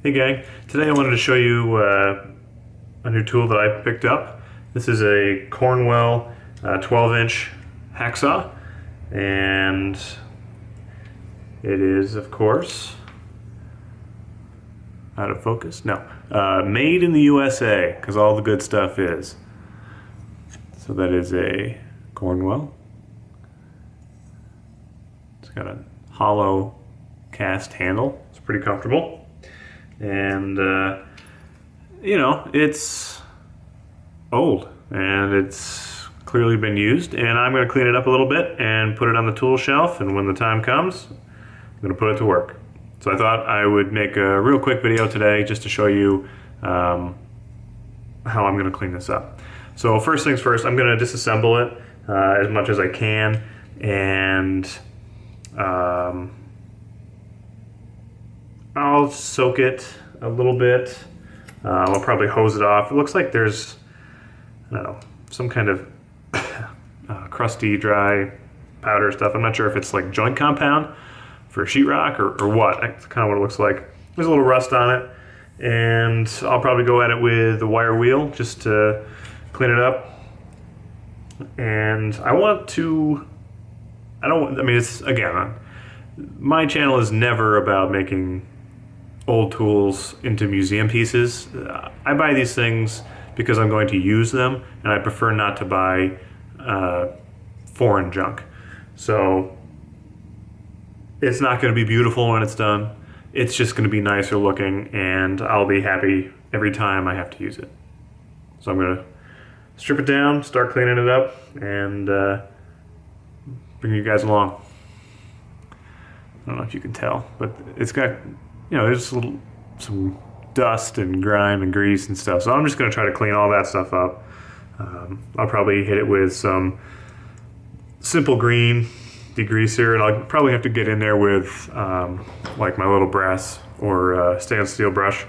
Hey gang, today I wanted to show you a new tool that I picked up. This is a Cornwell 12-inch hacksaw, and it is, of course, out of focus? No. Made in the USA, because all the good stuff is. So that is a Cornwell. It's got a hollow cast handle. It's pretty comfortable. And, you know, it's old and it's clearly been used, and I'm going to clean it up a little bit and put it on the tool shelf, and when the time comes, I'm going to put it to work. So I thought I would make a real quick video today just to show you how I'm going to clean this up. So first things first, I'm going to disassemble it as much as I can, and I'll soak it a little bit. I'll probably hose it off. It looks like there's, I don't know, some kind of crusty, dry powder stuff. I'm not sure if it's like joint compound for sheetrock or what. That's kind of what it looks like. There's a little rust on it, and I'll probably go at it with a wire wheel just to clean it up. And I mean, it's, again, my channel is never about making old tools into museum pieces. I buy these things because I'm going to use them, and I prefer not to buy foreign junk. So it's not going to be beautiful when it's done. It's just going to be nicer looking, and I'll be happy every time I have to use it. So I'm going to strip it down, start cleaning it up, and bring you guys along. I don't know if you can tell, but it's got, you know, there's some dust and grime and grease and stuff. So I'm just going to try to clean all that stuff up. I'll probably hit it with some simple green degreaser, and I'll probably have to get in there with like my little brass or stainless steel brush,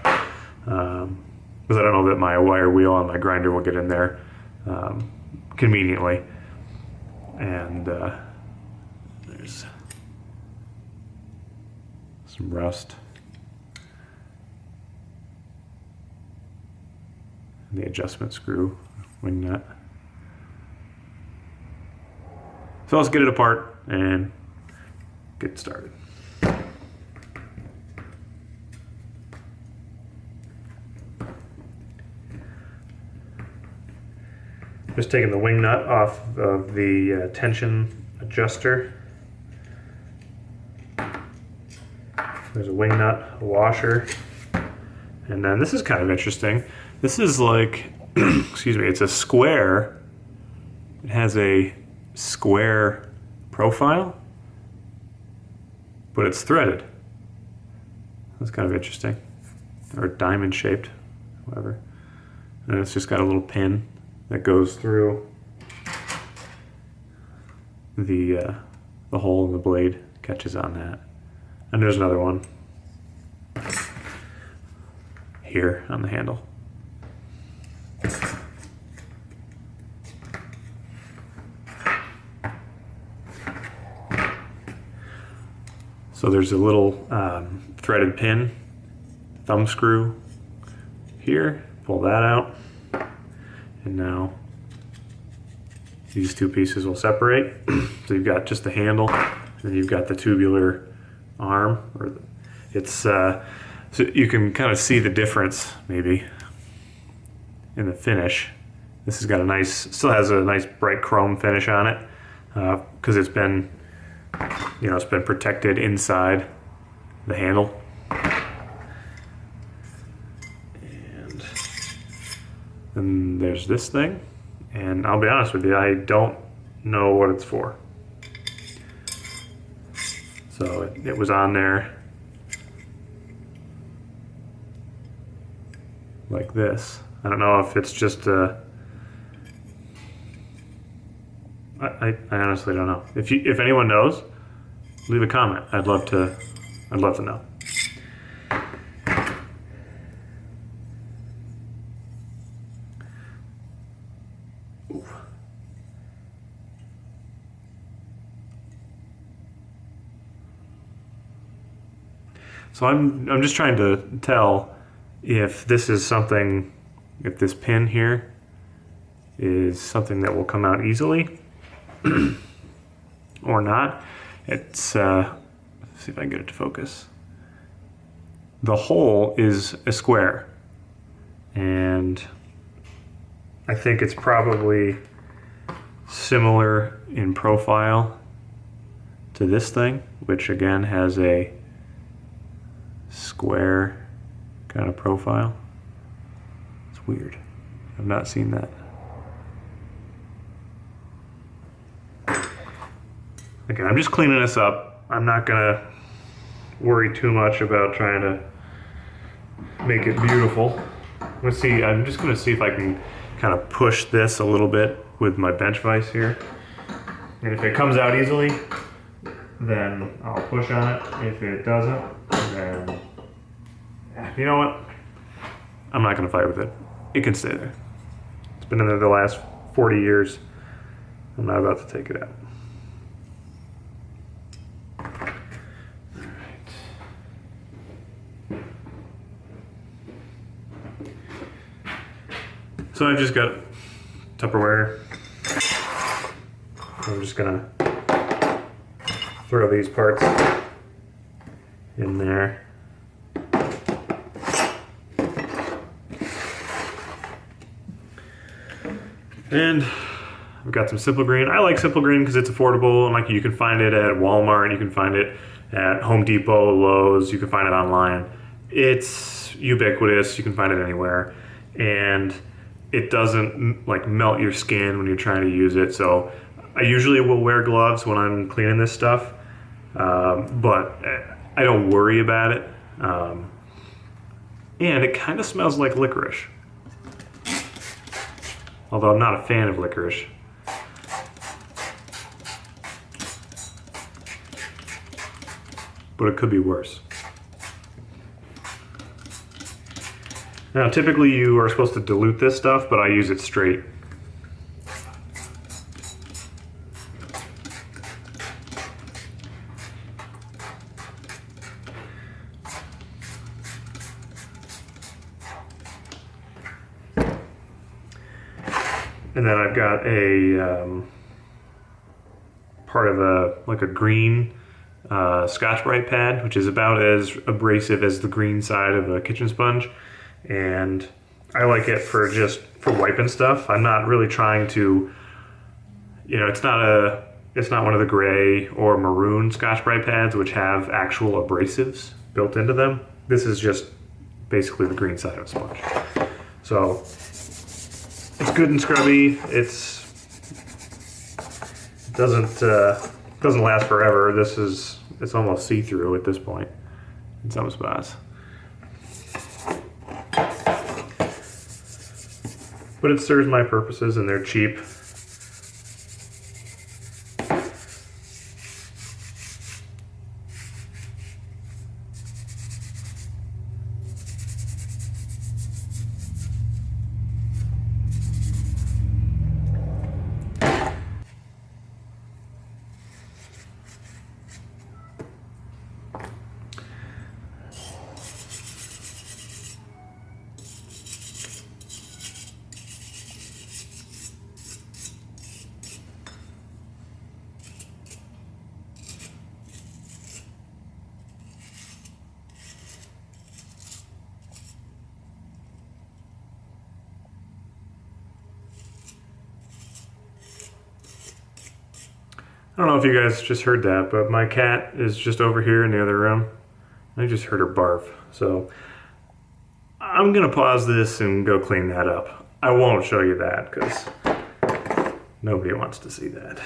because I don't know that my wire wheel on my grinder will get in there conveniently. And there's some rust. The adjustment screw, wing nut. So let's get it apart and get started. Just taking the wing nut off of the tension adjuster. There's a wing nut, a washer, and then this is kind of interesting. This is like, excuse me, it's a square. It has a square profile, but it's threaded. That's kind of interesting. Or diamond shaped, whatever. And it's just got a little pin that goes through the hole in the blade, catches on that. And there's another one here on the handle. So there's a little threaded pin, thumb screw here, pull that out, and now these two pieces will separate. So you've got just the handle, and then you've got the tubular arm, so you can kind of see the difference maybe in the finish. This has got a nice, still has a nice bright chrome finish on it, because it's been, you know, it's been protected inside the handle. And then there's this thing, and I'll be honest with you, I don't know what it's for. So it was on there like this. I don't know if it's just I honestly don't know. If anyone knows, leave a comment. I'd love to know. Ooh. So I'm just trying to tell if this is something, if this pin here is something that will come out easily or not. It's, let's see if I can get it to focus. The hole is a square, and I think it's probably similar in profile to this thing, which again has a square kind of profile. It's weird. I've not seen that. Okay, I'm just cleaning this up. I'm not gonna worry too much about trying to make it beautiful. Let's see, I'm just gonna see if I can kind of push this a little bit with my bench vise here. And if it comes out easily, then I'll push on it. If it doesn't, then, you know what? I'm not gonna fight with it. It can stay there. It's been in there the last 40 years. I'm not about to take it out. So I just got Tupperware. I'm just gonna throw these parts in there. And I've got some Simple Green. I like Simple Green because it's affordable, and like you can find it at Walmart, you can find it at Home Depot, Lowe's, you can find it online. It's ubiquitous, you can find it anywhere. And it doesn't like melt your skin when you're trying to use it. So I usually will wear gloves when I'm cleaning this stuff, but I don't worry about it. And it kind of smells like licorice. Although I'm not a fan of licorice. But it could be worse. Now, typically you are supposed to dilute this stuff, but I use it straight. And then I've got a part of a green Scotch-Brite pad, which is about as abrasive as the green side of a kitchen sponge. And I like it for wiping stuff. I'm not really trying to, you know, it's not one of the gray or maroon Scotch-Brite pads which have actual abrasives built into them. This is just basically the green side of a sponge. So it's good and scrubby. It doesn't last forever. It's almost see-through at this point in some spots. But it serves my purposes and they're cheap. I don't know if you guys just heard that, but my cat is just over here in the other room. I just heard her barf. So I'm gonna pause this and go clean that up. I won't show you that because nobody wants to see that.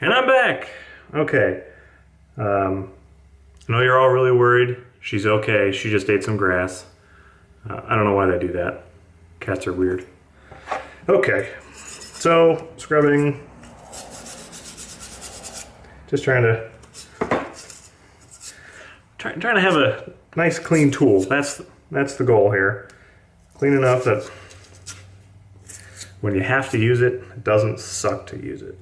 And I'm back. Okay. I know you're all really worried. She's okay. She just ate some grass. I don't know why they do that. Cats are weird. Okay. So scrubbing. Just trying to have a nice clean tool. That's the goal here. Clean enough that when you have to use it, it doesn't suck to use it.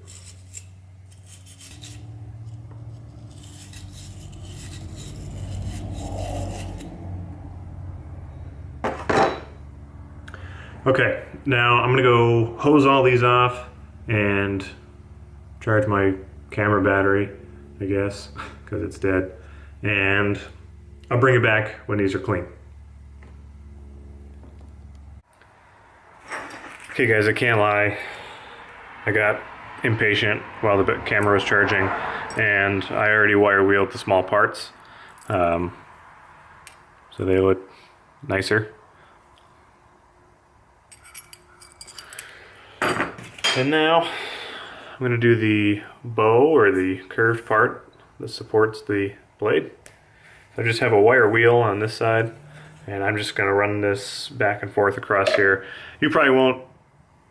Okay, now I'm gonna go hose all these off and charge my camera battery, I guess, because it's dead. And I'll bring it back when these are clean. Okay guys, I can't lie. I got impatient while the camera was charging, and I already wire wheeled the small parts. So they look nicer. And now I'm going to do the bow, or the curved part that supports the blade. I just have a wire wheel on this side, and I'm just going to run this back and forth across here. You probably won't.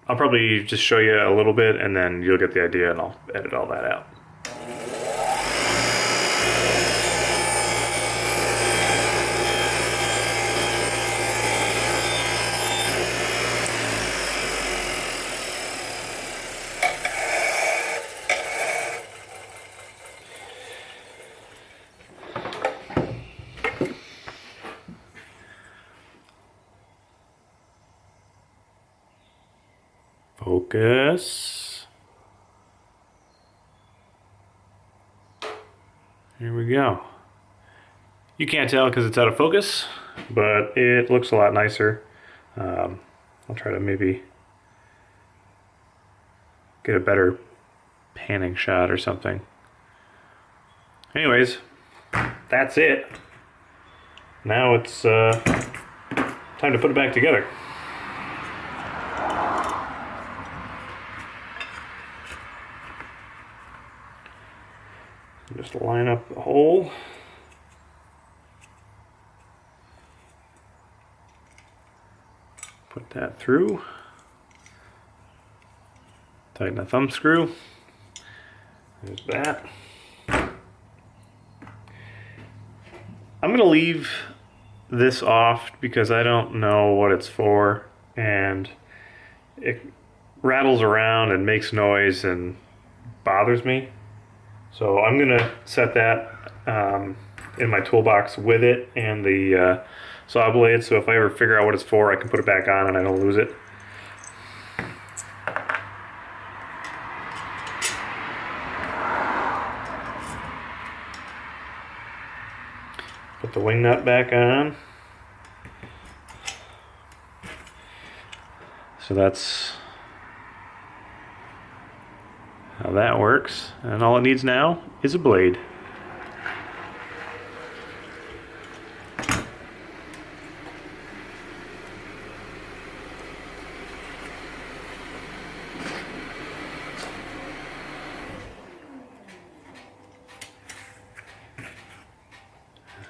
I'll probably just show you a little bit, and then you'll get the idea, and I'll edit all that out. Focus. Here we go. You can't tell because it's out of focus, but it looks a lot nicer. I'll try to maybe get a better panning shot or something. Anyways, that's it. Now it's time to put it back together. Just line up the hole. Put that through. Tighten the thumb screw. There's that. I'm going to leave this off because I don't know what it's for, and it rattles around and makes noise and bothers me. So I'm going to set that in my toolbox with it and the saw blade, so if I ever figure out what it's for, I can put it back on and I don't lose it. Put the wing nut back on. So that's how that works, and all it needs now is a blade.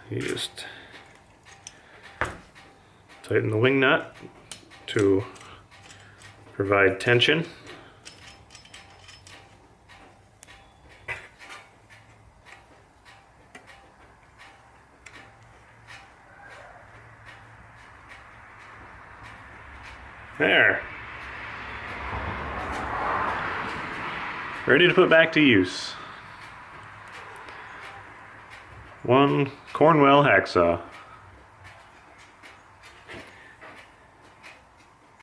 You just tighten the wing nut to provide tension. There. Ready to put back to use. One Cornwell Hacksaw.